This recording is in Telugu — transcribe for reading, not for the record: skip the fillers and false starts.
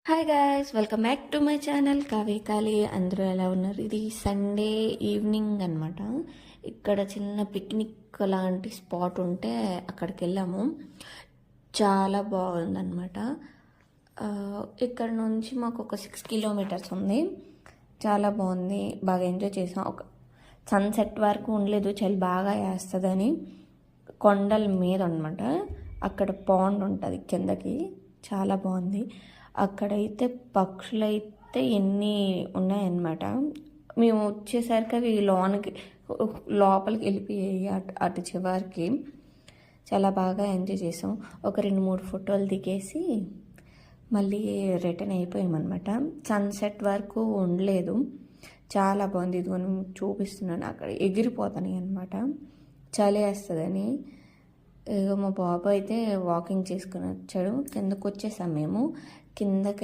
Hi guys, welcome back to my channel Kavya Kali. అందరూ ఎలా ఉన్నారు? ఇది సండే ఈవినింగ్ అనమాట. ఇక్కడ చిన్న పిక్నిక్ లాంటి స్పాట్ ఉంటే అక్కడికి వెళ్ళాము. చాలా బాగుందన్నమాట. ఇక్కడ నుంచి మాకు ఒక 6 కిలోమీటర్స్ ఉంది. చాలా బాగుంది, బాగా ఎంజాయ్ చేసాం. ఒక సన్సెట్ వరకు ఉండలేదు, చలి బాగా వేస్తుందని. కొండల మీద అనమాట, అక్కడ పాండ్ ఉంటుంది కిందకి. చాలా బాగుంది. అక్కడైతే పక్షులైతే ఎన్ని ఉన్నాయన్నమాట. మేము వచ్చేసరికి అవి లోపలికి వెళ్ళిపోయాయి అటు చివరికి. చాలా బాగా ఎంజాయ్ చేసాం. ఒక 2-3 ఫోటోలు దిగేసి మళ్ళీ రిటర్న్ అయిపోయామన్నమాట. సన్సెట్ వరకు ఉండలేదు. చాలా బాగుంది. ఇది మనం చూపిస్తున్నాను, అక్కడ ఎగిరిపోతాయి అనమాట చలి వేస్తుందని. మా బాబు అయితే వాకింగ్ చేసుకుని వచ్చాడు. కిందకు వచ్చేసాం మేము. కిందకి